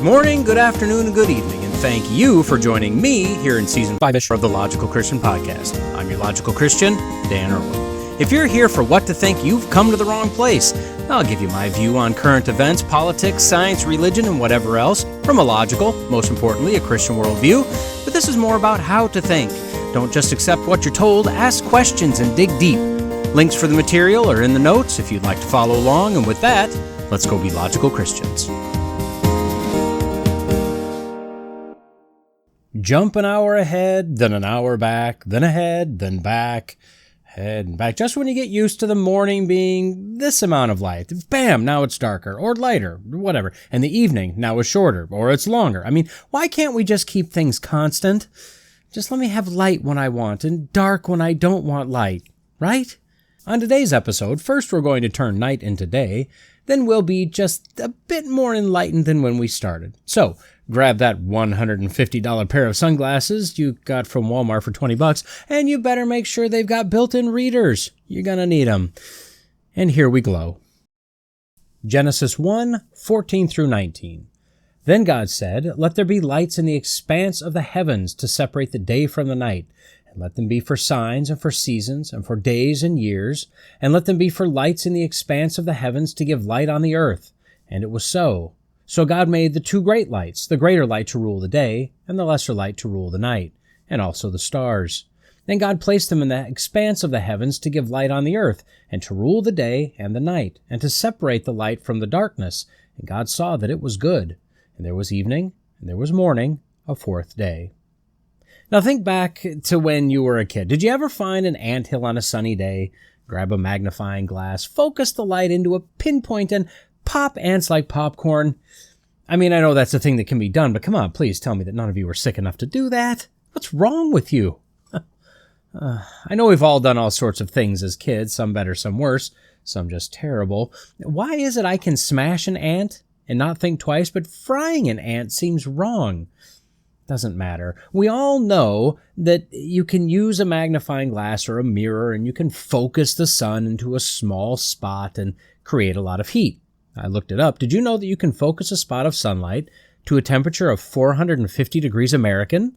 morning, good afternoon, and good evening, and thank you for joining me here in Season 5-ish of the Logical Christian Podcast. I'm your Logical Christian, Dan Irwin. If you're here for what to think, you've come to the wrong place. I'll give you my view on current events, politics, science, religion, and whatever else from a logical, most importantly, a Christian worldview. But this is more about how to think. Don't just accept what you're told, ask questions and dig deep. Links for the material are in the notes if you'd like to follow along, and with that, let's go be logical Christians. Jump an hour ahead, then an hour back, then ahead, then back, ahead and back. Just when you get used to the morning being this amount of light, bam, now it's darker, or lighter, whatever. And the evening now is shorter, or it's longer. I mean, why can't we just keep things constant? Just let me have light when I want and dark when I don't want light, right? On today's episode, first we're going to turn night into day, then we'll be just a bit more enlightened than when we started. So, grab that $150 pair of sunglasses you got from Walmart for $20, and you better make sure they've got built-in readers. You're gonna need them. And here we glow. Genesis 1:14 through 19. Then God said, "Let there be lights in the expanse of the heavens to separate the day from the night, and let them be for signs and for seasons and for days and years, and let them be for lights in the expanse of the heavens to give light on the earth." And it was so. So God made the two great lights, the greater light to rule the day, and the lesser light to rule the night, and also the stars. Then God placed them in the expanse of the heavens to give light on the earth, and to rule the day and the night, and to separate the light from the darkness. And God saw that it was good. And there was evening, and there was morning, a fourth day. Now think back to when you were a kid. Did you ever find an anthill on a sunny day, grab a magnifying glass, focus the light into a pinpoint, and pop ants like popcorn? I mean, I know that's a thing that can be done, but come on, please tell me that none of you are sick enough to do that. What's wrong with you? I know we've all done all sorts of things as kids, some better, some worse, some just terrible. Why is it I can smash an ant and not think twice, but frying an ant seems wrong? Doesn't matter. We all know that you can use a magnifying glass or a mirror and you can focus the sun into a small spot and create a lot of heat. I looked it up. Did you know that you can focus a spot of sunlight to a temperature of 450 degrees American?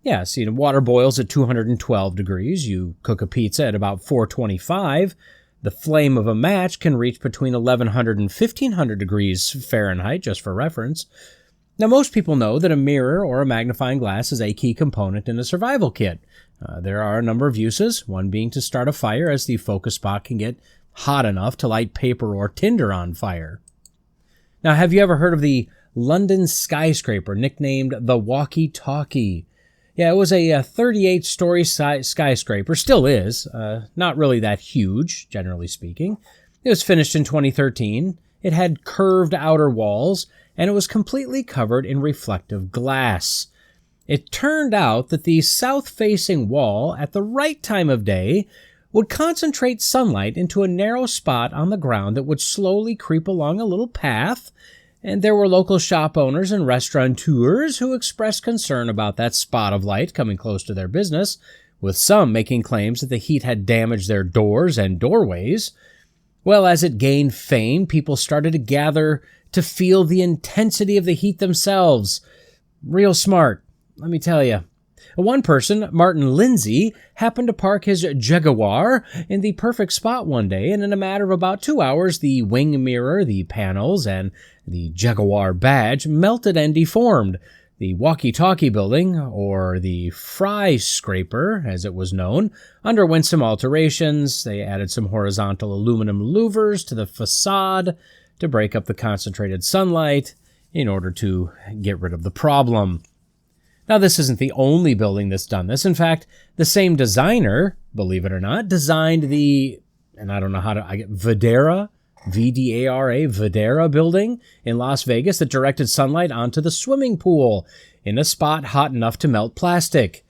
Yeah, see, the water boils at 212 degrees. You cook a pizza at about 425. The flame of a match can reach between 1100 and 1500 degrees Fahrenheit, just for reference. Now, most people know that a mirror or a magnifying glass is a key component in a survival kit. There are a number of uses, one being to start a fire, as the focus spot can get hot enough to light paper or tinder on fire. Now, have you ever heard of the London skyscraper, nicknamed the Walkie-Talkie? Yeah, it was a 38-story skyscraper, still is, not really that huge, generally speaking. It was finished in 2013. It had curved outer walls, and it was completely covered in reflective glass. It turned out that the south-facing wall, at the right time of day, would concentrate sunlight into a narrow spot on the ground that would slowly creep along a little path, and there were local shop owners and restaurateurs who expressed concern about that spot of light coming close to their business, with some making claims that the heat had damaged their doors and doorways. Well, as it gained fame, people started to gather to feel the intensity of the heat themselves. Real smart, let me tell you. One person, Martin Lindsay, happened to park his Jaguar in the perfect spot one day, and in a matter of about 2 hours, the wing mirror, the panels, and the Jaguar badge melted and deformed. The Walkie-Talkie building, or the Fry Scraper, as it was known, underwent some alterations. They added some horizontal aluminum louvers to the facade to break up the concentrated sunlight in order to get rid of the problem. Now, this isn't the only building that's done this. In fact, the same designer, believe it or not, designed the, and I don't know how to, Videra, V-D-A-R-A, Videra building in Las Vegas that directed sunlight onto the swimming pool in a spot hot enough to melt plastic.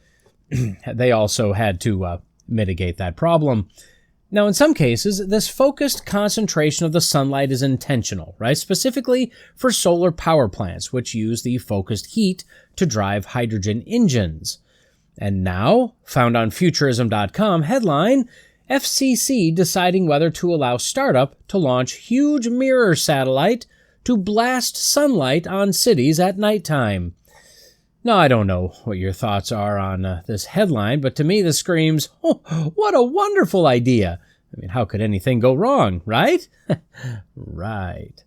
They also had to mitigate that problem. Now, in some cases, this focused concentration of the sunlight is intentional, right? Specifically for solar power plants, which use the focused heat to drive hydrogen engines. And now, found on Futurism.com, headline, FCC deciding whether to allow startup to launch huge mirror satellite to blast sunlight on cities at nighttime. Now, I don't know what your thoughts are on this headline, but to me this screams, oh, what a wonderful idea. I mean, how could anything go wrong, right? Right.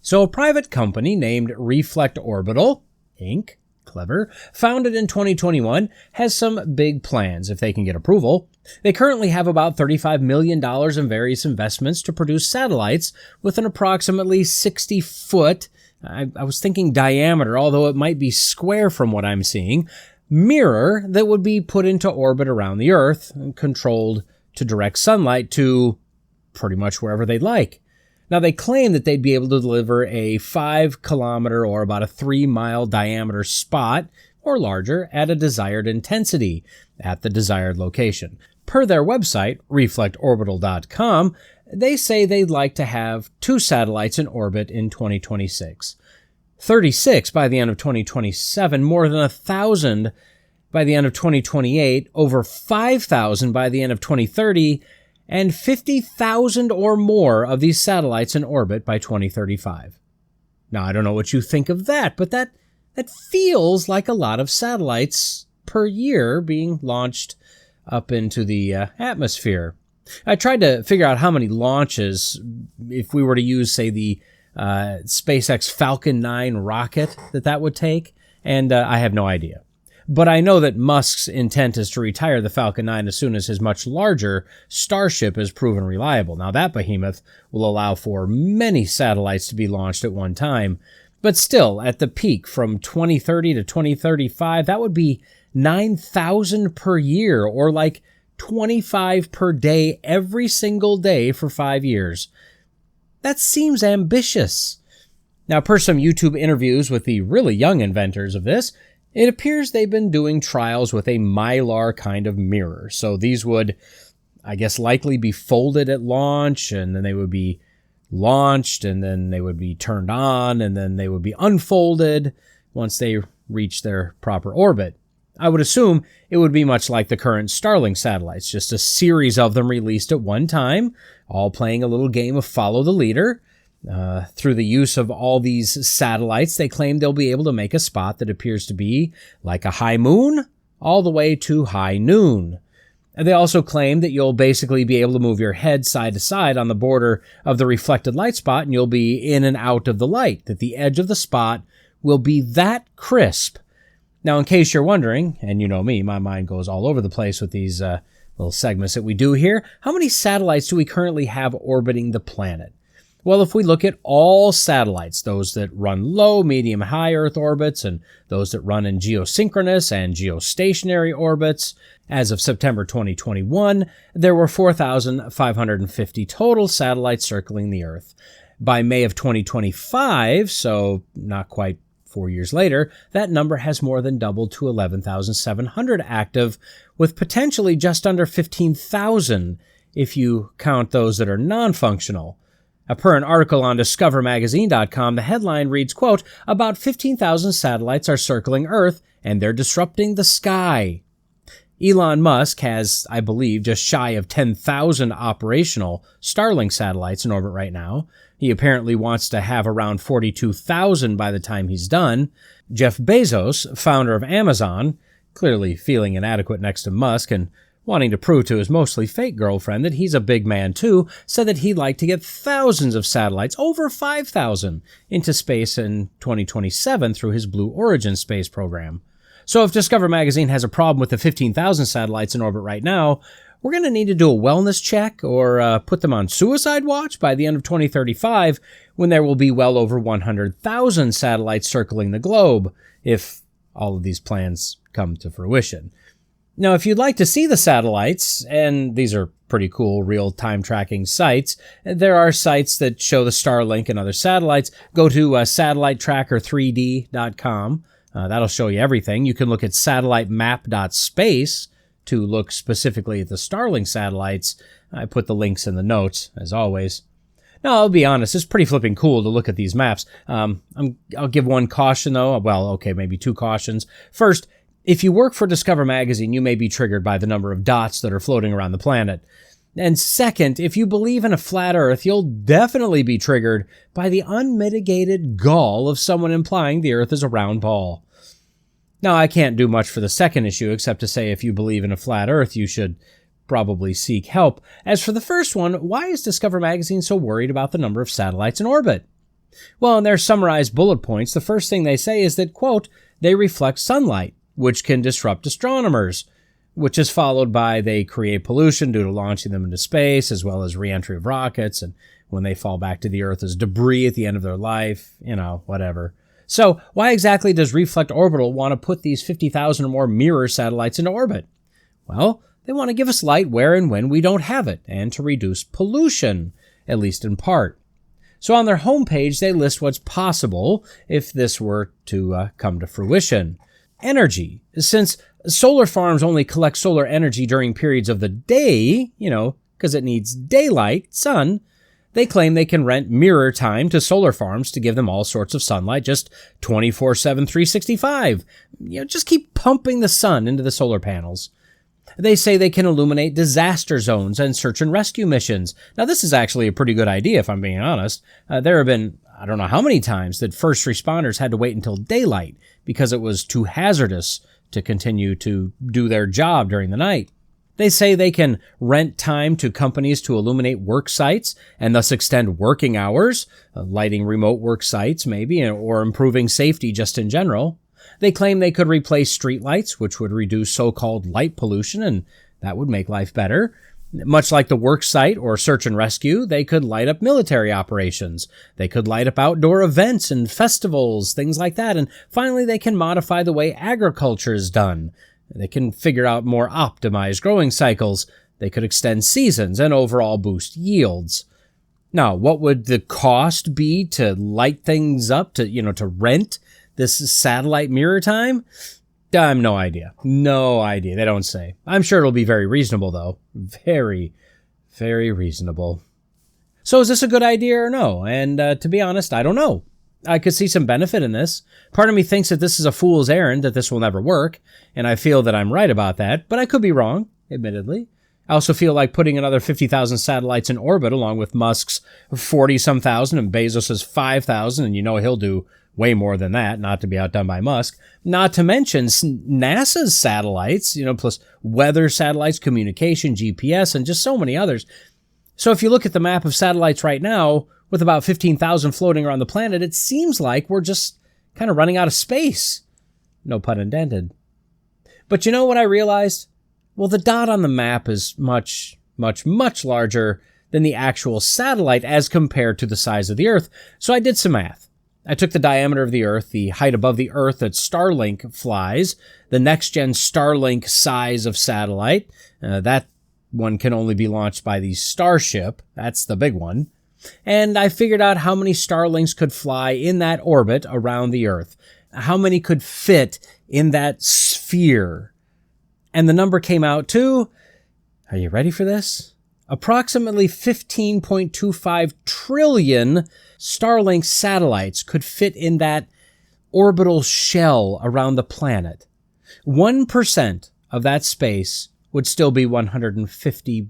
So a private company named Reflect Orbital, Inc., clever, founded in 2021, has some big plans if they can get approval. They currently have about $35 million in various investments to produce satellites with an approximately 60-foot, I was thinking diameter, although it might be square from what I'm seeing, mirror that would be put into orbit around the Earth and controlled to direct sunlight to pretty much wherever they'd like. Now, they claim that they'd be able to deliver a 5-kilometer or about a 3-mile diameter spot or larger at a desired intensity at the desired location. Per their website, reflectorbital.com, they say they'd like to have 2 satellites in orbit in 2026, 36 by the end of 2027, more than 1,000 by the end of 2028, over 5,000 by the end of 2030, and 50,000 or more of these satellites in orbit by 2035. Now, I don't know what you think of that, but that feels like a lot of satellites per year being launched up into the atmosphere. I tried to figure out how many launches, if we were to use, say, the SpaceX Falcon 9 rocket, that would take, and I have no idea. But I know that Musk's intent is to retire the Falcon 9 as soon as his much larger Starship is proven reliable. Now, that behemoth will allow for many satellites to be launched at one time, but still, at the peak from 2030 to 2035, that would be 9,000 per year, or like 25 per day every single day for 5 years. That seems ambitious. Now, per some YouTube interviews with the really young inventors of this, it appears they've been doing trials with a mylar kind of mirror. So these would, I guess, likely be folded at launch, and then they would be launched, and then they would be turned on, and then they would be unfolded once they reach their proper orbit. I would assume it would be much like the current Starlink satellites, just a series of them released at one time, all playing a little game of follow the leader. Through the use of all these satellites, they claim they'll be able to make a spot that appears to be like a high moon all the way to high noon. And they also claim that you'll basically be able to move your head side to side on the border of the reflected light spot, and you'll be in and out of the light, that the edge of the spot will be that crisp. Now, in case you're wondering, and you know me, my mind goes all over the place with these little segments that we do here, how many satellites do we currently have orbiting the planet? Well, if we look at all satellites, those that run low, medium, high Earth orbits, and those that run in geosynchronous and geostationary orbits, as of September 2021, there were 4,550 total satellites circling the Earth. By May of 2025, so not quite 4 years later, that number has more than doubled to 11,700 active, with potentially just under 15,000 if you count those that are non-functional. Per an article on DiscoverMagazine.com, the headline reads, quote, about 15,000 satellites are circling Earth, and they're disrupting the sky. Elon Musk has, I believe, just shy of 10,000 operational Starlink satellites in orbit right now. He apparently wants to have around 42,000 by the time he's done. Jeff Bezos, founder of Amazon, clearly feeling inadequate next to Musk and wanting to prove to his mostly fake girlfriend that he's a big man too, said that he'd like to get thousands of satellites, over 5,000, into space in 2027 through his Blue Origin space program. So if Discover Magazine has a problem with the 15,000 satellites in orbit right now, we're going to need to do a wellness check or put them on suicide watch by the end of 2035, when there will be well over 100,000 satellites circling the globe, if all of these plans come to fruition. Now, if you'd like to see the satellites, and these are pretty cool real-time tracking sites, there are sites that show the Starlink and other satellites. Go to satellitetracker3d.com. That'll show you everything. You can look at satellite-map.space to look specifically at the Starlink satellites. I put the links in the notes, as always. Now, I'll be honest, it's pretty flipping cool to look at these maps. I'll give one caution, though. Well, okay, maybe two cautions. First, if you work for Discover Magazine, you may be triggered by the number of dots that are floating around the planet. And second, if you believe in a flat Earth, you'll definitely be triggered by the unmitigated gall of someone implying the Earth is a round ball. Now, I can't do much for the second issue except to say if you believe in a flat Earth, you should probably seek help. As for the first one, why is Discover Magazine so worried about the number of satellites in orbit? Well, in their summarized bullet points, the first thing they say is that, quote, they reflect sunlight, which can disrupt astronomers, which is followed by they create pollution due to launching them into space, as well as re-entry of rockets, and when they fall back to the Earth as debris at the end of their life, whatever. So why exactly does Reflect Orbital want to put these 50,000 or more mirror satellites into orbit? Well, they want to give us light where and when we don't have it, and to reduce pollution, at least in part. So on their homepage, they list what's possible if this were to come to fruition. Energy. Since solar farms only collect solar energy during periods of the day, because it needs daylight, sun, they claim they can rent mirror time to solar farms to give them all sorts of sunlight, just 24/7, 365. Just keep pumping the sun into the solar panels. They say they can illuminate disaster zones and search and rescue missions. Now, this is actually a pretty good idea, if I'm being honest. There have been, I don't know how many times, that first responders had to wait until daylight because it was too hazardous to continue to do their job during the night. They say they can rent time to companies to illuminate work sites and thus extend working hours, lighting remote work sites maybe, or improving safety just in general. They claim they could replace streetlights, which would reduce so-called light pollution, and that would make life better. Much like the work site or search and rescue, they could light up military operations. They could light up outdoor events and festivals, things like that. And finally, they can modify the way agriculture is done. They can figure out more optimized growing cycles. They could extend seasons and overall boost yields. Now, what would the cost be to light things up, to rent this satellite mirror time? I have no idea. No idea. They don't say. I'm sure it'll be very reasonable, though. Very, very reasonable. So is this a good idea or no? And to be honest, I don't know. I could see some benefit in this. Part of me thinks that this is a fool's errand, that this will never work, and I feel that I'm right about that, but I could be wrong, admittedly. I also feel like putting another 50,000 satellites in orbit along with Musk's 40-some thousand and Bezos's 5,000, and he'll do way more than that, not to be outdone by Musk. Not to mention NASA's satellites, plus weather satellites, communication, GPS, and just so many others. So if you look at the map of satellites right now, with about 15,000 floating around the planet, it seems like we're just kind of running out of space. No pun intended. But you know what I realized? Well, the dot on the map is much, much, much larger than the actual satellite as compared to the size of the Earth. So I did some math. I took the diameter of the Earth, the height above the Earth that Starlink flies, the next-gen Starlink size of satellite. That one can only be launched by the Starship. That's the big one. And I figured out how many Starlinks could fly in that orbit around the Earth. How many could fit in that sphere. And the number came out to, are you ready for this? Approximately 15.25 trillion Starlink satellites could fit in that orbital shell around the planet. 1% of that space would still be 150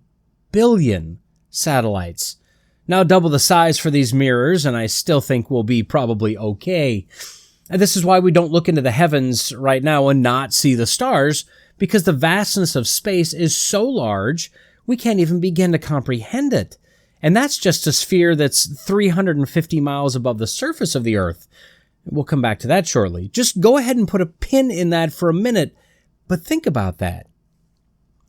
billion satellites. Now double the size for these mirrors, and I still think we'll be probably okay. And this is why we don't look into the heavens right now and not see the stars, because the vastness of space is so large, we can't even begin to comprehend it. And that's just a sphere that's 350 miles above the surface of the Earth. We'll come back to that shortly. Just go ahead and put a pin in that for a minute, but think about that.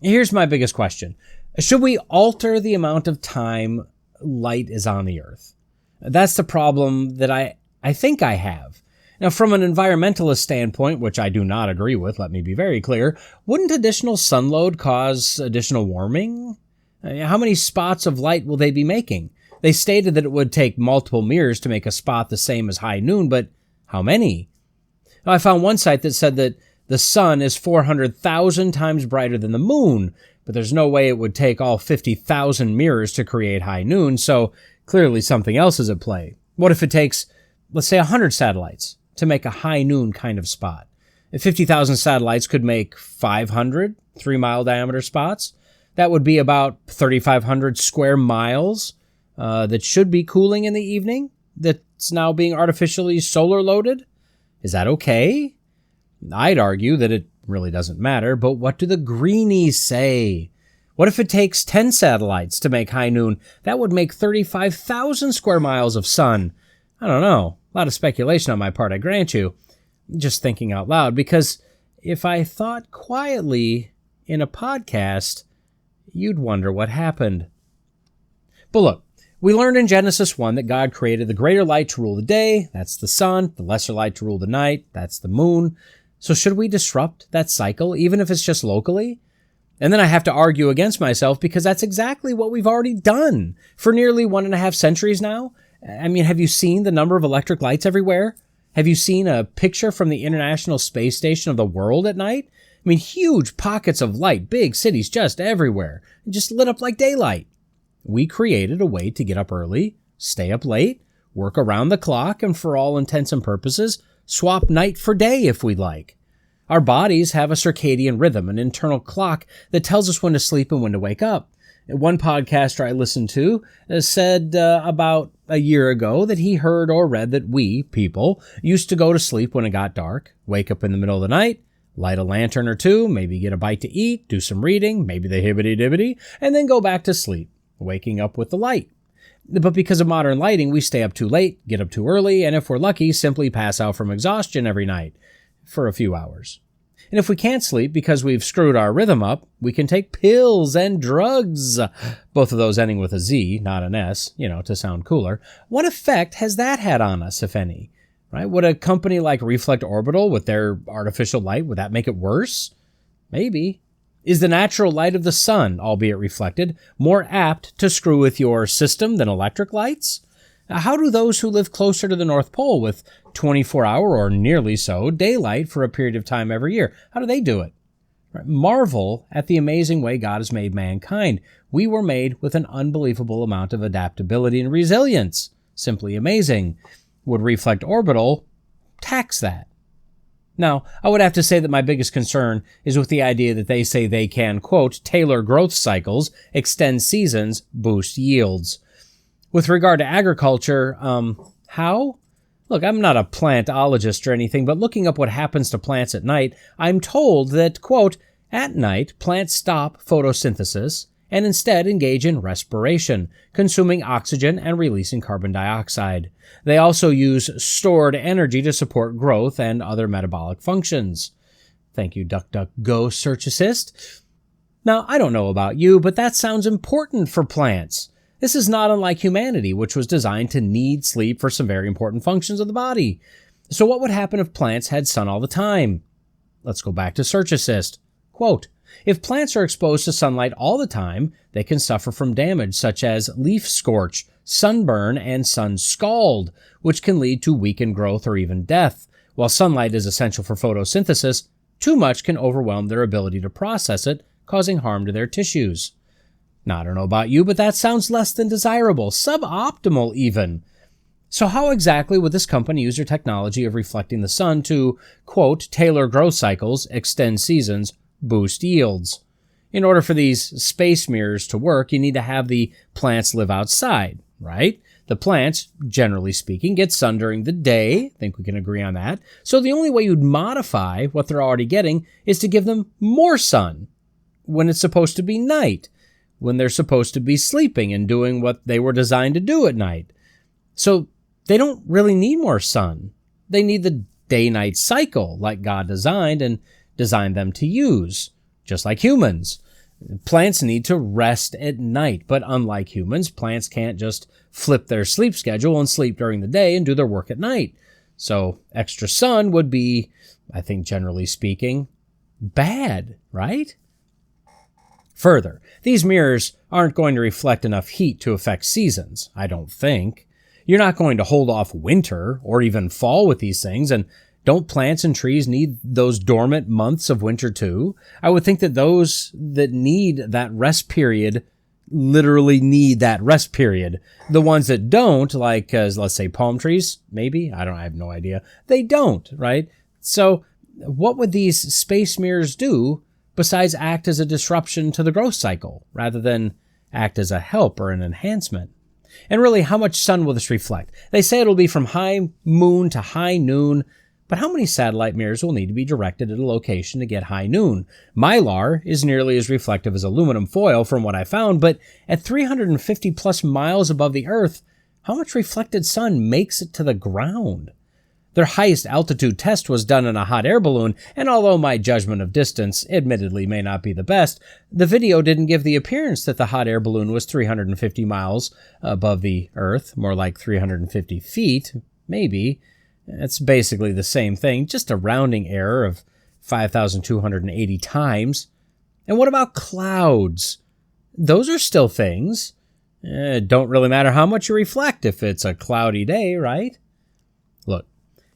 Here's my biggest question. Should we alter the amount of time light is on the Earth? That's the problem that I think I have. Now, from an environmentalist standpoint, which I do not agree with, let me be very clear, wouldn't additional sun load cause additional warming? How many spots of light will they be making? They stated that it would take multiple mirrors to make a spot the same as high noon, but how many? Now, I found one site that said that the sun is 400,000 times brighter than the moon, but there's no way it would take all 50,000 mirrors to create high noon, so clearly something else is at play. What if it takes, let's say, 100 satellites to make a high noon kind of spot? If 50,000 satellites could make 500 3-mile diameter spots, That would be about 3,500 square miles that should be cooling in the evening that's now being artificially solar loaded. Is that okay? I'd argue that it really doesn't matter, but what do the greenies say? What if it takes 10 satellites to make high noon? That would make 35,000 square miles of sun. I don't know. A lot of speculation on my part, I grant you. Just thinking out loud, because if I thought quietly in a podcast, you'd wonder what happened. But look, we learned in Genesis 1 that God created the greater light to rule the day, that's the sun, the lesser light to rule the night, that's the moon. So should we disrupt that cycle, even if it's just locally? And then I have to argue against myself because that's exactly what we've already done for nearly 1.5 centuries now. I mean, have you seen the number of electric lights everywhere? Have you seen a picture from the International Space Station of the world at night? I mean, huge pockets of light, big cities just everywhere, just lit up like daylight. We created a way to get up early, stay up late, work around the clock, and for all intents and purposes, swap night for day if we'd like. Our bodies have a circadian rhythm, an internal clock that tells us when to sleep and when to wake up. One podcaster I listened to said about a year ago that he heard or read that we, people, used to go to sleep when it got dark, wake up in the middle of the night, light a lantern or two, maybe get a bite to eat, do some reading, maybe the hibbity-dibbity, and then go back to sleep, waking up with the light. But because of modern lighting, we stay up too late, get up too early, and if we're lucky, simply pass out from exhaustion every night for a few hours. And if we can't sleep because we've screwed our rhythm up, we can take pills and drugs, both of those ending with a Z, not an S, to sound cooler. What effect has that had on us, if any? Right? Would a company like Reflect Orbital with their artificial light, would that make it worse? Maybe. Is the natural light of the sun, albeit reflected, more apt to screw with your system than electric lights? How do those who live closer to the North Pole with 24-hour or nearly so daylight for a period of time every year, how do they do it? Marvel at the amazing way God has made mankind. We were made with an unbelievable amount of adaptability and resilience. Simply amazing. Would Reflect Orbital tax that? Now, I would have to say that my biggest concern is with the idea that they say they can, quote, tailor growth cycles, extend seasons, boost yields. With regard to agriculture, how? Look, I'm not a plantologist or anything, but looking up what happens to plants at night, I'm told that, quote, at night, plants stop photosynthesis and instead engage in respiration, consuming oxygen and releasing carbon dioxide. They also use stored energy to support growth and other metabolic functions. Thank you, DuckDuckGo Search Assist. Now, I don't know about you, but that sounds important for plants. This is not unlike humanity, which was designed to need sleep for some very important functions of the body. So what would happen if plants had sun all the time? Let's go back to Search Assist. Quote, if plants are exposed to sunlight all the time, they can suffer from damage such as leaf scorch, sunburn, and sun scald, which can lead to weakened growth or even death. While sunlight is essential for photosynthesis, too much can overwhelm their ability to process it, causing harm to their tissues. Now, I don't know about you, but that sounds less than desirable, suboptimal even. So how exactly would this company use their technology of reflecting the sun to, quote, tailor growth cycles, extend seasons, boost yields? In order for these space mirrors to work, you need to have the plants live outside, right? The plants, generally speaking, get sun during the day. I think we can agree on that. So the only way you'd modify what they're already getting is to give them more sun when it's supposed to be night, when they're supposed to be sleeping and doing what they were designed to do at night. So they don't really need more sun. They need the day-night cycle like God designed and designed them to use, just like humans. Plants need to rest at night, but unlike humans, plants can't just flip their sleep schedule and sleep during the day and do their work at night. So extra sun would be, I think generally speaking, bad, right? Further, these mirrors aren't going to reflect enough heat to affect seasons, I don't think. You're not going to hold off winter or even fall with these things, and don't plants and trees need those dormant months of winter too? I would think that those that need that rest period literally need that rest period. The ones that don't, like, let's say palm trees, maybe? I have no idea. They don't, right? So what would these space mirrors do besides act as a disruption to the growth cycle, rather than act as a help or an enhancement? And really, how much sun will this reflect? They say it'll be from high moon to high noon, but how many satellite mirrors will need to be directed at a location to get high noon? Mylar is nearly as reflective as aluminum foil from what I found, but at 350 plus miles above the Earth, how much reflected sun makes it to the ground? Their highest altitude test was done in a hot air balloon, and although my judgment of distance admittedly may not be the best, the video didn't give the appearance that the hot air balloon was 350 miles above the Earth, more like 350 feet, maybe. It's basically the same thing, just a rounding error of 5,280 times. And what about clouds? Those are still things. It don't really matter how much you reflect if it's a cloudy day, right? Look,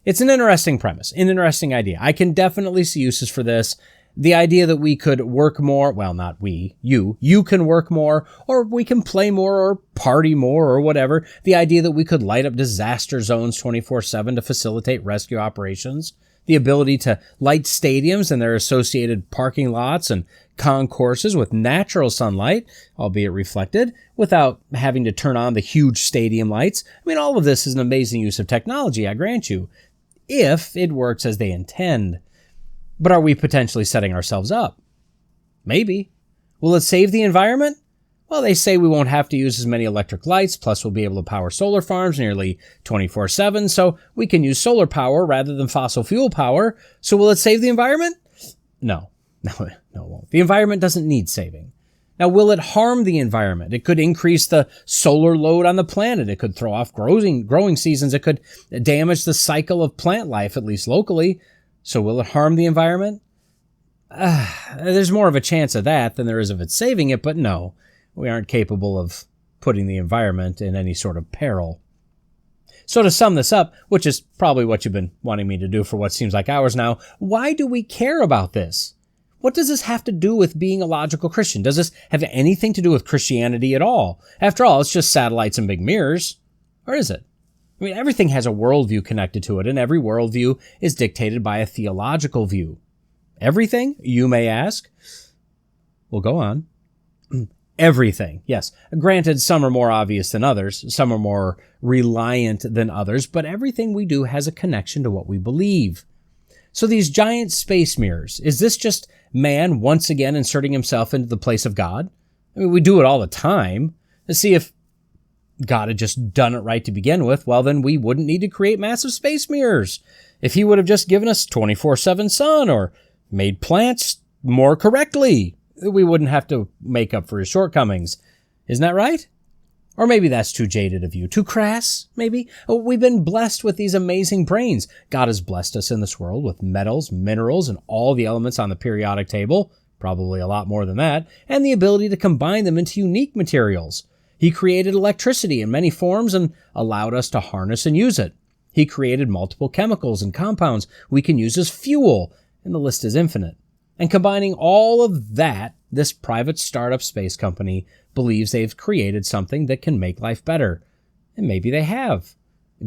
it's an interesting premise, an interesting idea. I can definitely see uses for this. The idea that we could work more, well, not we, you can work more, or we can play more, or party more, or whatever. The idea that we could light up disaster zones 24/7 to facilitate rescue operations. The ability to light stadiums and their associated parking lots and concourses with natural sunlight, albeit reflected, without having to turn on the huge stadium lights. I mean, all of this is an amazing use of technology, I grant you, if it works as they intend. But are we potentially setting ourselves up? Maybe. Will it save the environment? Well, they say we won't have to use as many electric lights, plus we'll be able to power solar farms nearly 24/7, so we can use solar power rather than fossil fuel power. So will it save the environment? No, it won't. The environment doesn't need saving. Now, will it harm the environment? It could increase the solar load on the planet. It could throw off growing seasons. It could damage the cycle of plant life, at least locally. So will it harm the environment? There's more of a chance of that than there is of it saving it, but no, we aren't capable of putting the environment in any sort of peril. So to sum this up, which is probably what you've been wanting me to do for what seems like hours now, why do we care about this? What does this have to do with being a logical Christian? Does this have anything to do with Christianity at all? After all, it's just satellites and big mirrors. Or is it? I mean, everything has a worldview connected to it, and every worldview is dictated by a theological view. Everything, you may ask? Well, go on. Everything, yes. Granted, some are more obvious than others, some are more reliant than others, but everything we do has a connection to what we believe. So these giant space mirrors, is this just man once again inserting himself into the place of God? I mean, we do it all the time. Let's see if God had just done it right to begin with, well, then we wouldn't need to create massive space mirrors. If he would have just given us 24/7 sun or made plants more correctly, we wouldn't have to make up for his shortcomings. Isn't that right? Or maybe that's too jaded of you, too crass, maybe? We've been blessed with these amazing brains. God has blessed us in this world with metals, minerals, and all the elements on the periodic table, probably a lot more than that, and the ability to combine them into unique materials. He created electricity in many forms and allowed us to harness and use it. He created multiple chemicals and compounds we can use as fuel, and the list is infinite. And combining all of that, this private startup space company believes they've created something that can make life better. And maybe they have.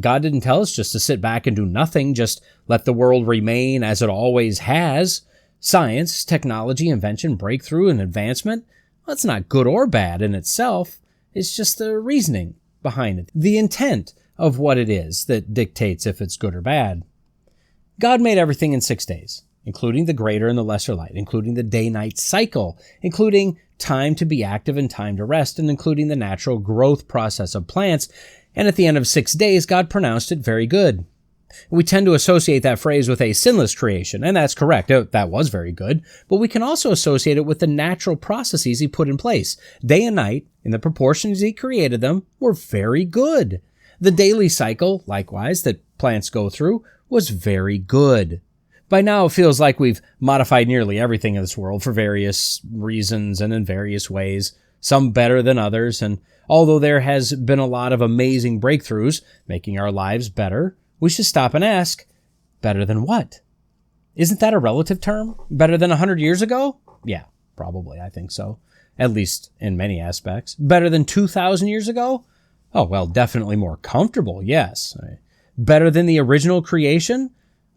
God didn't tell us just to sit back and do nothing, just let the world remain as it always has. Science, technology, invention, breakthrough, and advancement, well, it's not good or bad in itself. It's just the reasoning behind it, the intent of what it is that dictates if it's good or bad. God made everything in 6 days, including the greater and the lesser light, including the day-night cycle, including time to be active and time to rest, and including the natural growth process of plants. And at the end of 6 days, God pronounced it very good. We tend to associate that phrase with a sinless creation, and that's correct. That was very good. But we can also associate it with the natural processes he put in place. Day and night, in the proportions he created them, were very good. The daily cycle, likewise, that plants go through, was very good. By now, it feels like we've modified nearly everything in this world for various reasons and in various ways, some better than others. And although there has been a lot of amazing breakthroughs making our lives better, we should stop and ask, better than what? Isn't that a relative term? Better than 100 years ago? Yeah, probably, I think so. At least in many aspects. Better than 2,000 years ago? Oh, well, definitely more comfortable, yes. Better than the original creation?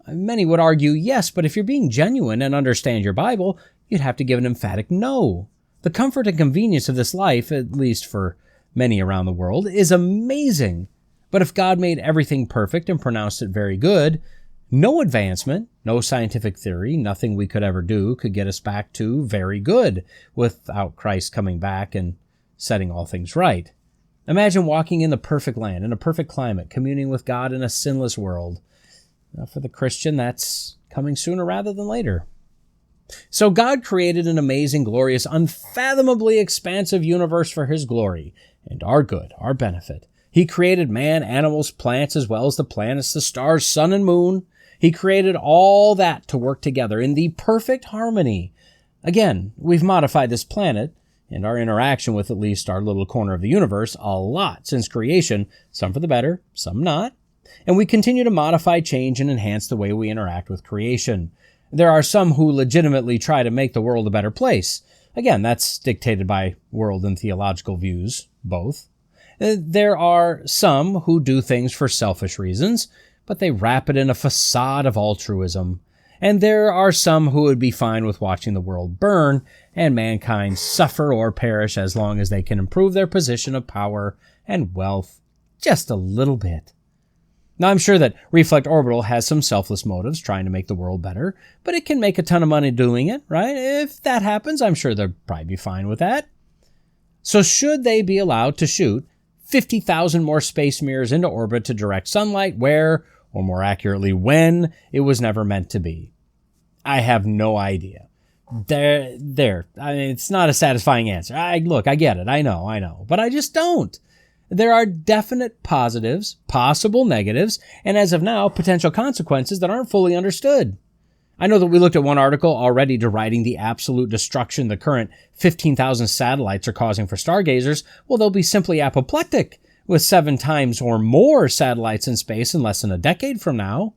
Many would argue yes, but if you're being genuine and understand your Bible, You'd have to give an emphatic no. The comfort and convenience of this life, at least for many around the world, is amazing. But if God made everything perfect and pronounced it very good, no advancement, no scientific theory, nothing we could ever do could get us back to very good without Christ coming back and setting all things right. Imagine walking in the perfect land, in a perfect climate, communing with God in a sinless world. Now, for the Christian, that's coming sooner rather than later. So God created an amazing, glorious, unfathomably expansive universe for His glory and our good, our benefit. He created man, animals, plants, as well as the planets, the stars, sun, and moon. He created all that to work together in the perfect harmony. Again, we've modified this planet and our interaction with at least our little corner of the universe a lot since creation, some for the better, some not. And we continue to modify, change, and enhance the way we interact with creation. There are some who legitimately try to make the world a better place. Again, that's dictated by world and theological views, both. There are some who do things for selfish reasons, but they wrap it in a facade of altruism. And there are some who would be fine with watching the world burn and mankind suffer or perish as long as they can improve their position of power and wealth just a little bit. Now, I'm sure that Reflect Orbital has some selfless motives trying to make the world better, but it can make a ton of money doing it, right? If that happens, I'm sure they'll probably be fine with that. So should they be allowed to shoot 50,000 more space mirrors into orbit to direct sunlight where, or more accurately, when it was never meant to be? I have no idea. I mean, it's not a satisfying answer. I get it. I know, but I just don't. There are definite positives, possible negatives, and as of now, potential consequences that aren't fully understood. I know that we looked at one article already deriding the absolute destruction the current 15,000 satellites are causing for stargazers. Well, they'll be simply apoplectic with 7 times or more satellites in space in less than a decade from now.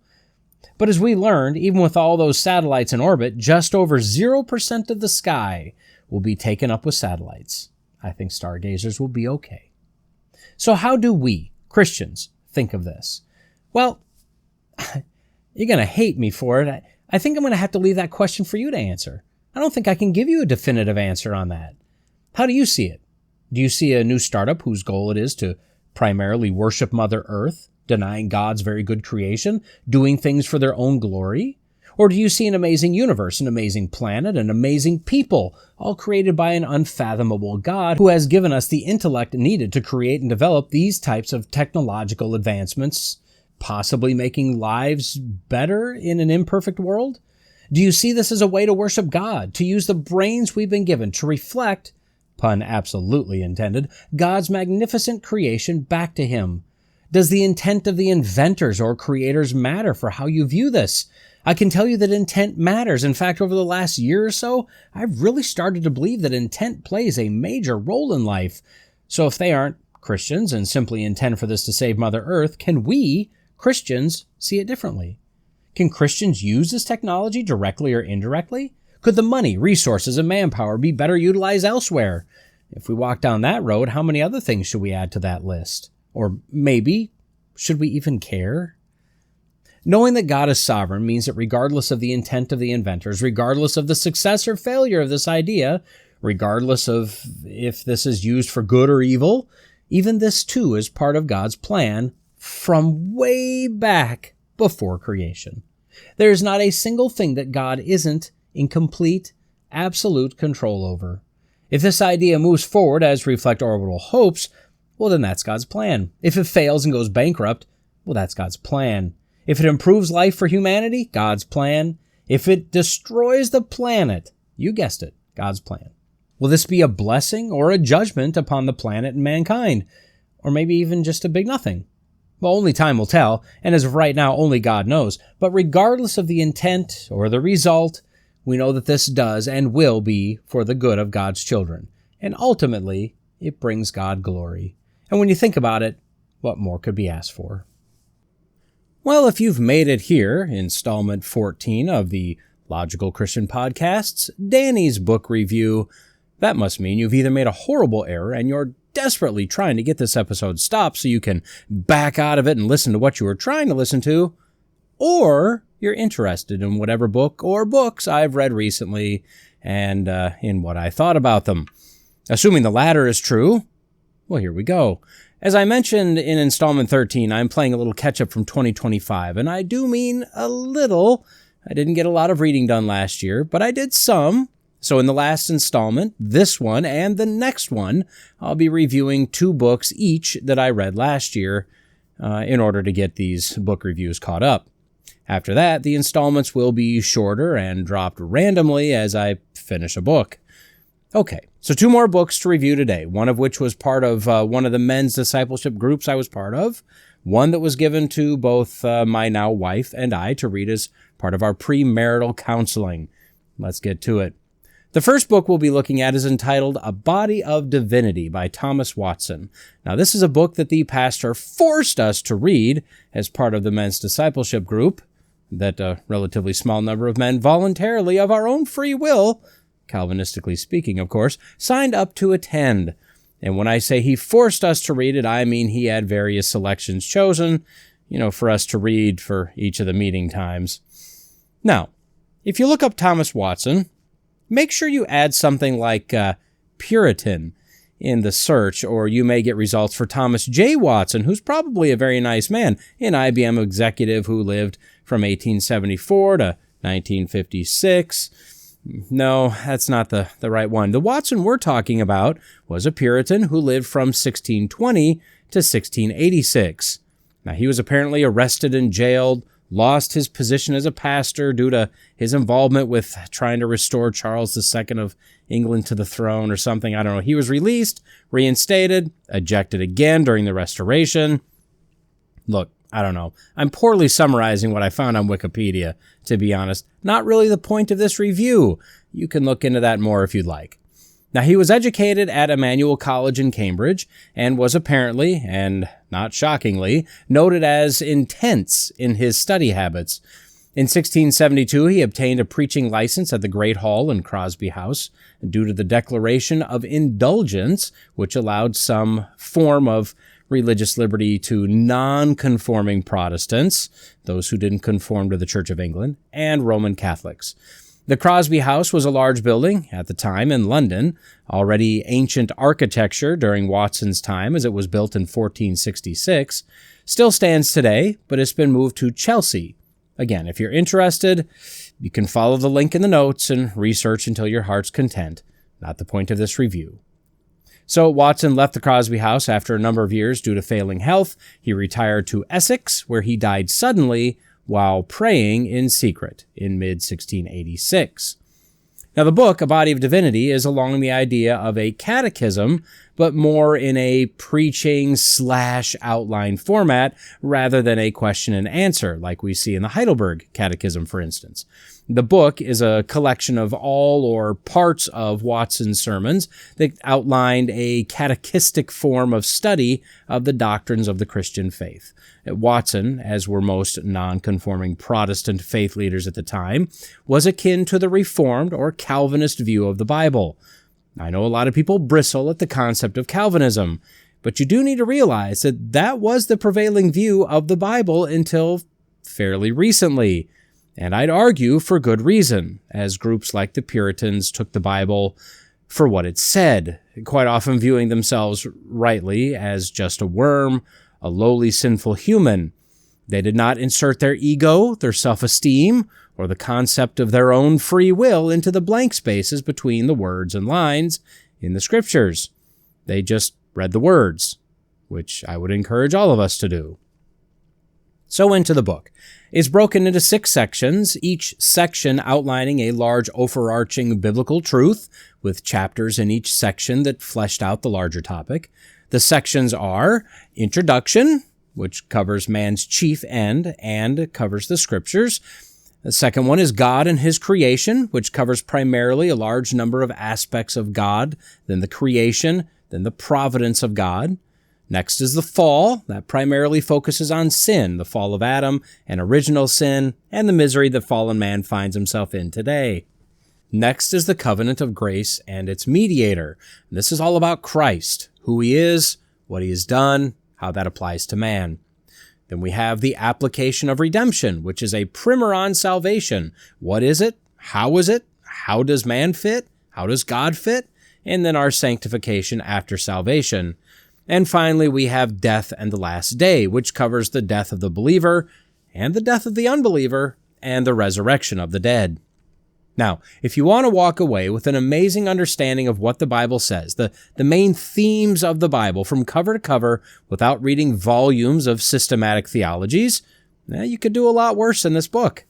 But as we learned, even with all those satellites in orbit, just over 0% of the sky will be taken up with satellites. I think stargazers will be okay. So how do we, Christians, think of this? Well, you're going to hate me for it. I think I'm going to have to leave that question for you to answer. I don't think I can give you a definitive answer on that. How do you see it? Do you see a new startup whose goal it is to primarily worship Mother Earth, denying God's very good creation, doing things for their own glory? Or do you see an amazing universe, an amazing planet, an amazing people, all created by an unfathomable God who has given us the intellect needed to create and develop these types of technological advancements, possibly making lives better in an imperfect world? Do you see this as a way to worship God, to use the brains we've been given to reflect, pun absolutely intended, God's magnificent creation back to Him? Does the intent of the inventors or creators matter for how you view this? I can tell you that intent matters. In fact, over the last year or so, I've really started to believe that intent plays a major role in life. So if they aren't Christians and simply intend for this to save Mother Earth, can we, Christians, see it differently? Can Christians use this technology directly or indirectly? Could the money, resources, and manpower be better utilized elsewhere? If we walk down that road, how many other things should we add to that list? Or maybe, should we even care? Knowing that God is sovereign means that regardless of the intent of the inventors, regardless of the success or failure of this idea, regardless of if this is used for good or evil, even this too is part of God's plan from way back before creation. There is not a single thing that God isn't in complete, absolute control over. If this idea moves forward as Reflect Orbital hopes, well, then that's God's plan. If it fails and goes bankrupt, well, that's God's plan. If it improves life for humanity, God's plan. If it destroys the planet, you guessed it, God's plan. Will this be a blessing or a judgment upon the planet and mankind? Or maybe even just a big nothing? Well, only time will tell, and as of right now, only God knows. But regardless of the intent or the result, we know that this does and will be for the good of God's children. And ultimately, it brings God glory. And when you think about it, what more could be asked for? Well, if you've made it here, installment 14 of the Logical Christian Podcast's Danny's book review, that must mean you've either made a horrible error and you're desperately trying to get this episode stopped so you can back out of it and listen to what you were trying to listen to, or you're interested in whatever book or books I've read recently and in what I thought about them. Assuming the latter is true, well, here we go. As I mentioned in Installment 13, I'm playing a little catch-up from 2025, and I do mean a little. I didn't get a lot of reading done last year, but I did some. So in the last installment, this one and the next one, I'll be reviewing 2 books each that I read last year in order to get these book reviews caught up. After that, the installments will be shorter and dropped randomly as I finish a book. Okay, so 2 more books to review today, one of which was part of one of the men's discipleship groups I was part of, one that was given to both my now wife and I to read as part of our premarital counseling. Let's get to it. The first book we'll be looking at is entitled A Body of Divinity by Thomas Watson. Now, this is a book that the pastor forced us to read as part of the men's discipleship group that a relatively small number of men voluntarily, of our own free will, Calvinistically speaking, of course, signed up to attend. And when I say he forced us to read it, I mean he had various selections chosen, for us to read for each of the meeting times. Now, if you look up Thomas Watson, make sure you add something like Puritan in the search, or you may get results for Thomas J. Watson, who's probably a very nice man, an IBM executive who lived from 1874 to 1956. No, that's not the right one. The Watson we're talking about was a Puritan who lived from 1620 to 1686. Now, he was apparently arrested and jailed, lost his position as a pastor due to his involvement with trying to restore Charles II of England to the throne or something. I don't know. He was released, reinstated, ejected again during the Restoration. Look, I don't know. I'm poorly summarizing what I found on Wikipedia, to be honest. Not really the point of this review. You can look into that more if you'd like. Now, he was educated at Emmanuel College in Cambridge and was apparently, and not shockingly, noted as intense in his study habits. In 1672, he obtained a preaching license at the Great Hall in Crosby House due to the Declaration of Indulgence, which allowed some form of religious liberty to non-conforming Protestants, those who didn't conform to the Church of England, and Roman Catholics. The Crosby House was a large building at the time in London, already ancient architecture during Watson's time as it was built in 1466, still stands today, but it's been moved to Chelsea. Again, if you're interested, you can follow the link in the notes and research until your heart's content. Not the point of this review. So Watson left the Crosby House after a number of years due to failing health. He retired to Essex, where he died suddenly while praying in secret in mid-1686. Now, the book, A Body of Divinity, is along the idea of a catechism, but more in a preaching/outline format rather than a question and answer, like we see in the Heidelberg Catechism, for instance. The book is a collection of all or parts of Watson's sermons that outlined a catechistic form of study of the doctrines of the Christian faith. Watson, as were most non-conforming Protestant faith leaders at the time, was akin to the Reformed or Calvinist view of the Bible. I know a lot of people bristle at the concept of Calvinism, but you do need to realize that that was the prevailing view of the Bible until fairly recently. And I'd argue for good reason, as groups like the Puritans took the Bible for what it said, quite often viewing themselves rightly as just a worm, a lowly sinful human. They did not insert their ego, their self-esteem, or the concept of their own free will into the blank spaces between the words and lines in the scriptures. They just read the words, which I would encourage all of us to do. So into the book. It's broken into 6 sections, each section outlining a large overarching biblical truth, with chapters in each section that fleshed out the larger topic. The sections are Introduction, which covers man's chief end and covers the scriptures. The second one is God and His creation, which covers primarily a large number of aspects of God, then the creation, then the providence of God. Next is the fall, that primarily focuses on sin, the fall of Adam and original sin, and the misery that fallen man finds himself in today. Next is the covenant of grace and its mediator. This is all about Christ, who He is, what He has done, how that applies to man. Then we have the application of redemption, which is a primer on salvation. What is it? How is it? how does man fit? How does God fit? And then our sanctification after salvation. And finally, we have death and the last day, which covers the death of the believer and the death of the unbeliever and the resurrection of the dead. Now, if you want to walk away with an amazing understanding of what the Bible says, the main themes of the Bible from cover to cover without reading volumes of systematic theologies, you could do a lot worse in this book.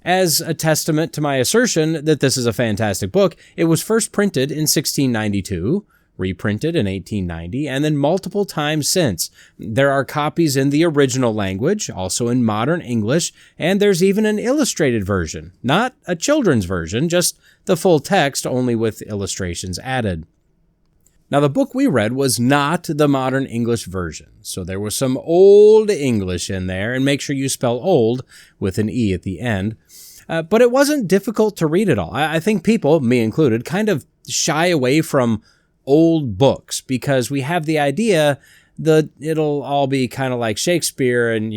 As a testament to my assertion that this is a fantastic book, it was first printed in 1692, reprinted in 1890, and then multiple times since. There are copies in the original language, also in modern English, and there's even an illustrated version. Not a children's version, just the full text, only with illustrations added. Now, the book we read was not the modern English version, so there was some old English in there, and make sure you spell old with an E at the end. But it wasn't difficult to read at all. I think people, me included, kind of shy away from old books because we have the idea that it'll all be kind of like Shakespeare and,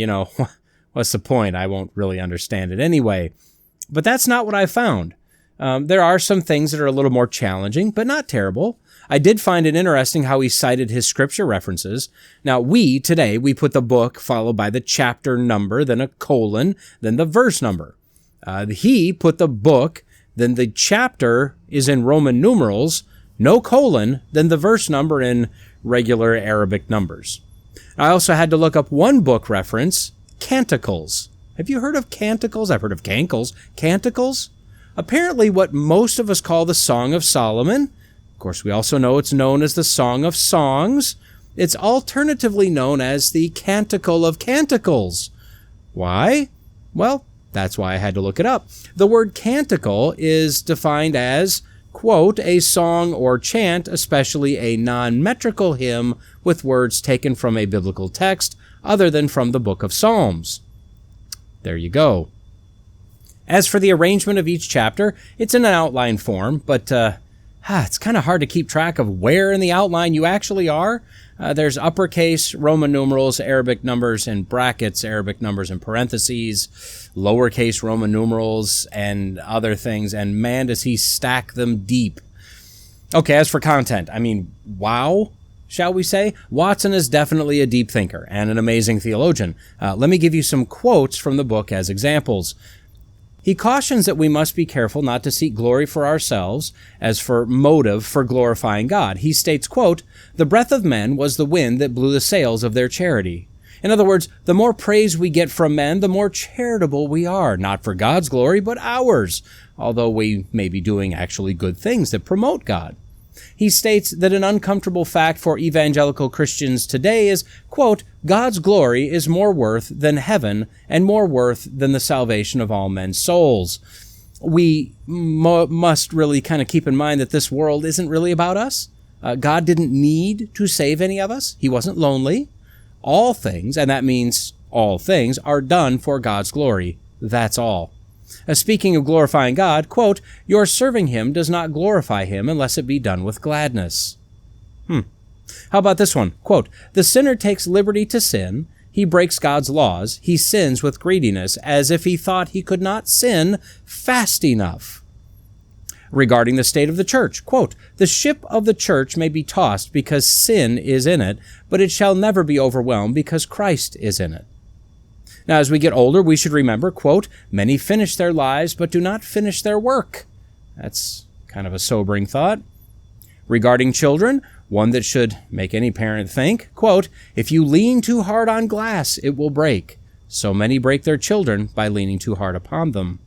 what's the point? I won't really understand it anyway. But that's not what I found. There are some things that are a little more challenging, but not terrible. I did find it interesting how he cited his scripture references. Now, today, we put the book followed by the chapter number, then a colon, then the verse number. He put the book, then the chapter is in Roman numerals, no colon, then the verse number in regular Arabic numbers. I also had to look up one book reference, Canticles. Have you heard of Canticles? I've heard of Cankles. Canticles? Apparently what most of us call the Song of Solomon. Of course, we also know it's known as the Song of Songs. It's alternatively known as the Canticle of Canticles. Why? Well, that's why I had to look it up. The word canticle is defined as, quote, a song or chant, especially a non-metrical hymn with words taken from a biblical text other than from the book of Psalms. There you go. As for the arrangement of each chapter, it's in an outline form, but it's kind of hard to keep track of where in the outline you actually are. There's uppercase Roman numerals, Arabic numbers in brackets, Arabic numbers in parentheses, lowercase Roman numerals, and other things. And man, does he stack them deep. Okay, as for content, wow, shall we say? Watson is definitely a deep thinker and an amazing theologian. Let me give you some quotes from the book as examples. He cautions that we must be careful not to seek glory for ourselves as for motive for glorifying God. He states, quote, "The breath of men was the wind that blew the sails of their charity." In other words, the more praise we get from men, the more charitable we are, not for God's glory, but ours, although we may be doing actually good things that promote God. He states that an uncomfortable fact for evangelical Christians today is, quote, "God's glory is more worth than heaven and more worth than the salvation of all men's souls." We must really kind of keep in mind that this world isn't really about us. God didn't need to save any of us. He wasn't lonely. All things, and that means all things, are done for God's glory. That's all. Speaking of glorifying God, quote, "Your serving him does not glorify him unless it be done with gladness." How about this one? Quote, "The sinner takes liberty to sin. He breaks God's laws. He sins with greediness as if he thought he could not sin fast enough." Regarding the state of the church, quote, "The ship of the church may be tossed because sin is in it, but it shall never be overwhelmed because Christ is in it." Now, as we get older, we should remember, quote, "Many finish their lives, but do not finish their work." That's kind of a sobering thought. Regarding children, one that should make any parent think, quote, "If you lean too hard on glass, it will break. So many break their children by leaning too hard upon them."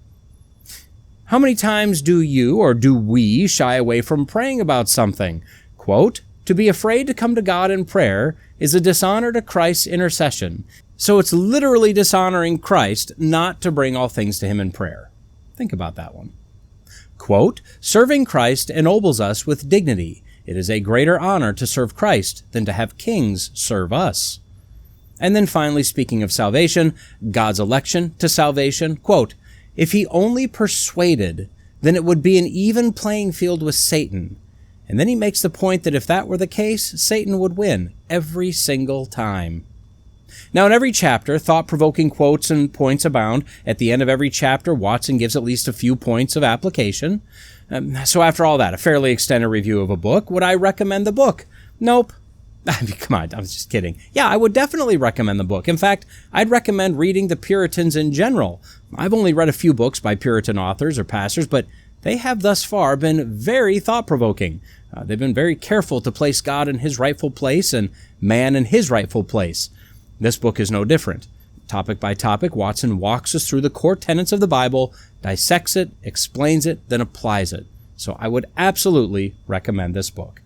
How many times do you or do we shy away from praying about something? Quote, "To be afraid to come to God in prayer is a dishonor to Christ's intercession. So it's literally dishonoring Christ not to bring all things to him in prayer." Think about that one. Quote, "Serving Christ ennobles us with dignity. It is a greater honor to serve Christ than to have kings serve us." And then finally, speaking of salvation, God's election to salvation, quote, "If he only persuaded, then it would be an even playing field with Satan." And then he makes the point that if that were the case, Satan would win every single time. Now, in every chapter, thought-provoking quotes and points abound. At the end of every chapter, Watson gives at least a few points of application. So after all that, a fairly extended review of a book, would I recommend the book? Nope. I mean, come on, I was just kidding. Yeah, I would definitely recommend the book. In fact, I'd recommend reading the Puritans in general. I've only read a few books by Puritan authors or pastors, but they have thus far been very thought-provoking. They've been very careful to place God in his rightful place and man in his rightful place. This book is no different. Topic by topic, Watson walks us through the core tenets of the Bible, dissects it, explains it, then applies it. So I would absolutely recommend this book.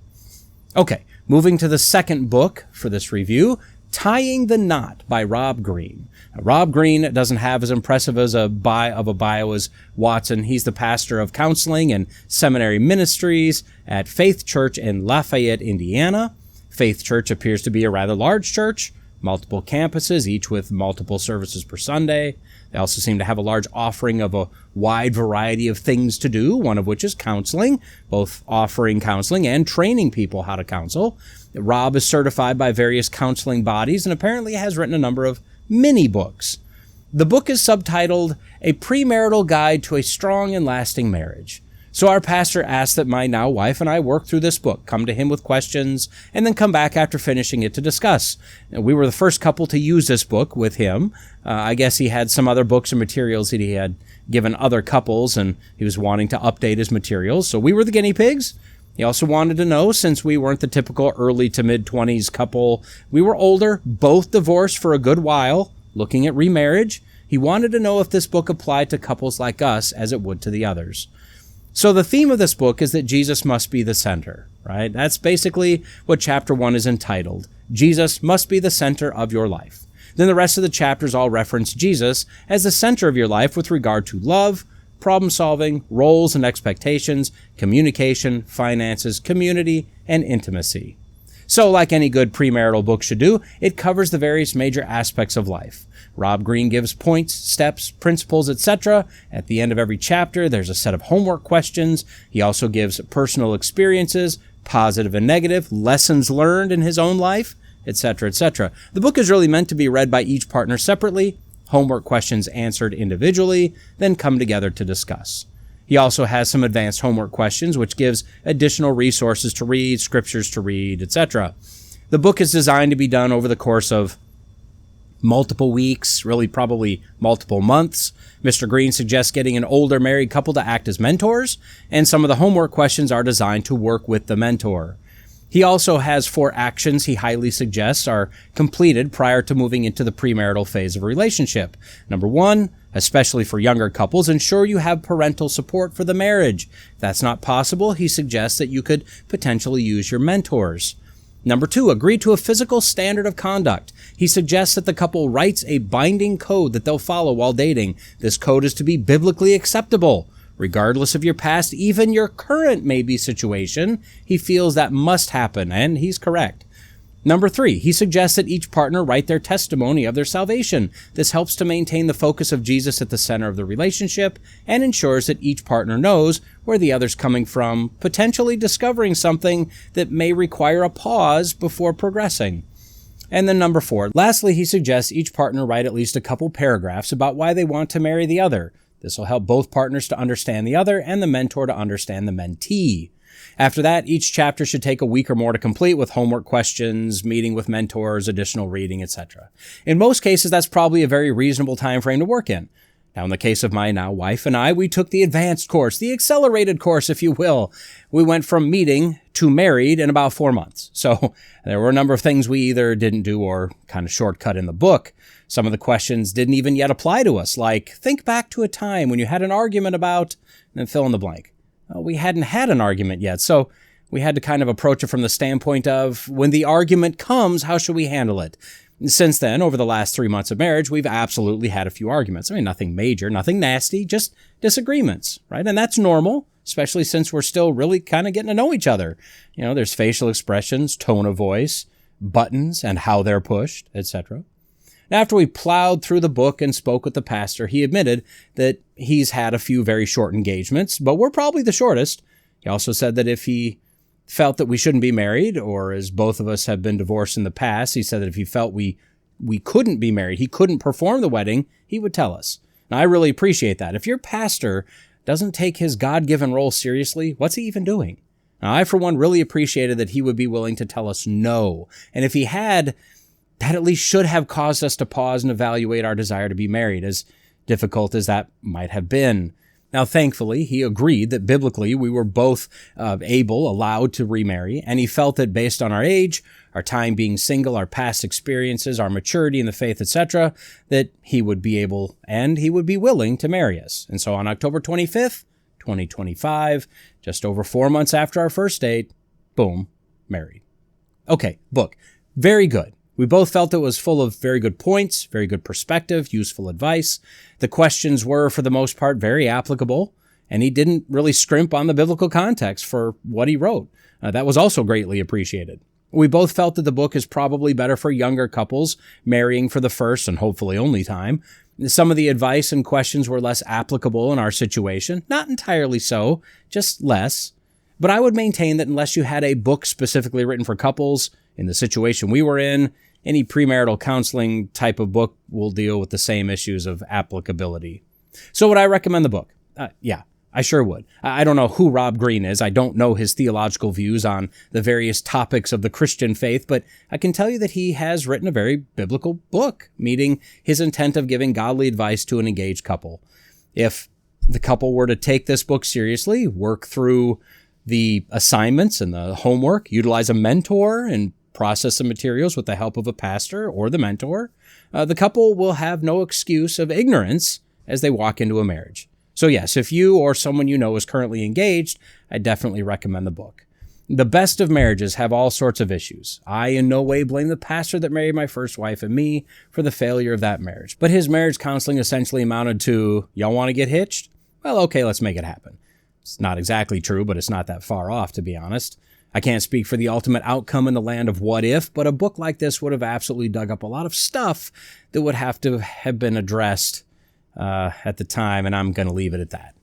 Okay, moving to the second book for this review, Tying the Knot by Rob Greene. Now, Rob Greene doesn't have as impressive as a bio as Watson. He's the pastor of counseling and seminary ministries at Faith Church in Lafayette, Indiana. Faith Church appears to be a rather large church, multiple campuses, each with multiple services per Sunday. They also seem to have a large offering of a wide variety of things to do, one of which is counseling, both offering counseling and training people how to counsel. Rob is certified by various counseling bodies and apparently has written a number of mini books. The book is subtitled A Premarital Guide to a Strong and Lasting Marriage. So our pastor asked that my now wife and I work through this book, come to him with questions, and then come back after finishing it to discuss. We were the first couple to use this book with him. I guess he had some other books and materials that he had given other couples, and he was wanting to update his materials. So we were the guinea pigs. He also wanted to know, since we weren't the typical early to mid-20s couple, we were older, both divorced for a good while, looking at remarriage. He wanted to know if this book applied to couples like us as it would to the others. So the theme of this book is that Jesus must be the center, right? That's basically what chapter 1 is entitled. Jesus must be the center of your life. Then the rest of the chapters all reference Jesus as the center of your life with regard to love, problem-solving, roles and expectations, communication, finances, community, and intimacy. So, like any good premarital book should do, it covers the various major aspects of life. Rob Greene gives points, steps, principles, etc. At the end of every chapter, there's a set of homework questions. He also gives personal experiences, positive and negative, lessons learned in his own life, etc., etc. The book is really meant to be read by each partner separately, homework questions answered individually, then come together to discuss. He also has some advanced homework questions, which gives additional resources to read, scriptures to read, etc. The book is designed to be done over the course of multiple weeks, really probably multiple months. Mr. Greene suggests getting an older married couple to act as mentors, and some of the homework questions are designed to work with the mentor. He also has 4 actions he highly suggests are completed prior to moving into the premarital phase of a relationship. Number 1, especially for younger couples, ensure you have parental support for the marriage. If that's not possible, he suggests that you could potentially use your mentors. Number 2, agree to a physical standard of conduct. He suggests that the couple writes a binding code that they'll follow while dating. This code is to be biblically acceptable. Regardless of your past, even your current maybe situation, he feels that must happen, and he's correct. Number 3, he suggests that each partner write their testimony of their salvation. This helps to maintain the focus of Jesus at the center of the relationship and ensures that each partner knows where the other's coming from, potentially discovering something that may require a pause before progressing. And then number 4, lastly, he suggests each partner write at least a couple paragraphs about why they want to marry the other. This will help both partners to understand the other and the mentor to understand the mentee. After that, each chapter should take a week or more to complete with homework questions, meeting with mentors, additional reading, etc. In most cases, that's probably a very reasonable time frame to work in. Now, in the case of my now wife and I, we took the advanced course, the accelerated course, if you will. We went from meeting to married in about 4 months. So there were a number of things we either didn't do or kind of shortcut in the book. Some of the questions didn't even yet apply to us, like think back to a time when you had an argument about, and then fill in the blank. Well, we hadn't had an argument yet, so we had to kind of approach it from the standpoint of when the argument comes, how should we handle it? Since then, over the last 3 months of marriage, we've absolutely had a few arguments. I mean, nothing major, nothing nasty, just disagreements, right? And that's normal, especially since we're still really kind of getting to know each other. You know, there's facial expressions, tone of voice, buttons, and how they're pushed, etc. After we plowed through the book and spoke with the pastor, he admitted that he's had a few very short engagements, but we're probably the shortest. He also said that if he felt that we shouldn't be married, or as both of us have been divorced in the past, he said that if he felt we we couldn't be married, he couldn't perform the wedding, he would tell us. And I really appreciate that. If your pastor doesn't take his God-given role seriously, what's he even doing? Now, I, for one, really appreciated that he would be willing to tell us no. And if he had, that at least should have caused us to pause and evaluate our desire to be married, as difficult as that might have been. Now, thankfully, he agreed that biblically we were both allowed to remarry, and he felt that based on our age, our time being single, our past experiences, our maturity in the faith, etc., that he would be able and he would be willing to marry us. And so on October 25th, 2025, just over 4 months after our first date, boom, married. Okay, book. Very good. We both felt it was full of very good points, very good perspective, useful advice. The questions were, for the most part, very applicable, and he didn't really scrimp on the biblical context for what he wrote. That was also greatly appreciated. We both felt that the book is probably better for younger couples marrying for the first and hopefully only time. Some of the advice and questions were less applicable in our situation. Not entirely so, just less. But I would maintain that unless you had a book specifically written for couples in the situation we were in, any premarital counseling type of book will deal with the same issues of applicability. So would I recommend the book? Yeah, I sure would. I don't know who Rob Greene is. I don't know his theological views on the various topics of the Christian faith, but I can tell you that he has written a very biblical book, meeting his intent of giving godly advice to an engaged couple. If the couple were to take this book seriously, work through the assignments and the homework, utilize a mentor, and process the materials with the help of a pastor or the mentor, the couple will have no excuse of ignorance as they walk into a marriage. So yes, if you or someone you know is currently engaged, I definitely recommend the book. The best of marriages have all sorts of issues. I in no way blame the pastor that married my first wife and me for the failure of that marriage. But his marriage counseling essentially amounted to, y'all want to get hitched? Well, okay, let's make it happen. It's not exactly true, but it's not that far off, to be honest. I can't speak for the ultimate outcome in the land of what if, but a book like this would have absolutely dug up a lot of stuff that would have to have been addressed at the time, and I'm going to leave it at that.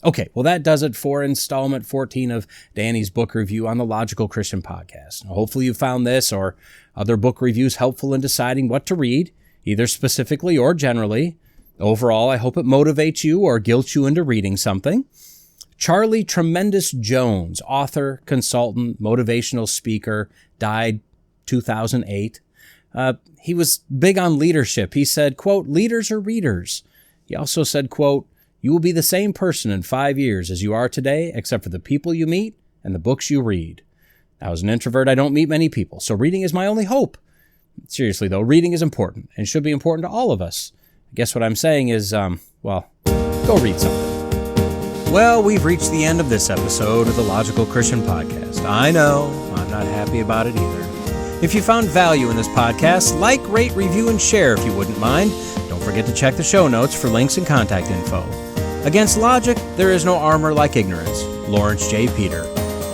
Okay, well, that does it for installment 14 of Danny's book review on the Logical Christian Podcast. Now, hopefully you found this or other book reviews helpful in deciding what to read, either specifically or generally. Overall, I hope it motivates you or guilts you into reading something. Charlie Tremendous Jones, author, consultant, motivational speaker, died 2008. He was big on leadership. He said, quote, "Leaders are readers." He also said, quote, "You will be the same person in 5 years as you are today, except for the people you meet and the books you read." Now, as an introvert, I don't meet many people, so reading is my only hope. Seriously, though, reading is important and should be important to all of us. I guess what I'm saying is, go read something. Well, we've reached the end of this episode of the Logical Christian Podcast. I know, I'm not happy about it either. If you found value in this podcast, like, rate, review, and share if you wouldn't mind. Don't forget to check the show notes for links and contact info. Against logic, there is no armor like ignorance. Lawrence J. Peter.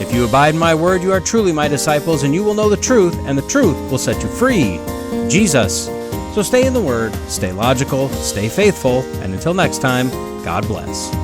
If you abide in my word, you are truly my disciples, and you will know the truth, and the truth will set you free. Jesus. So stay in the word, stay logical, stay faithful, and until next time, God bless.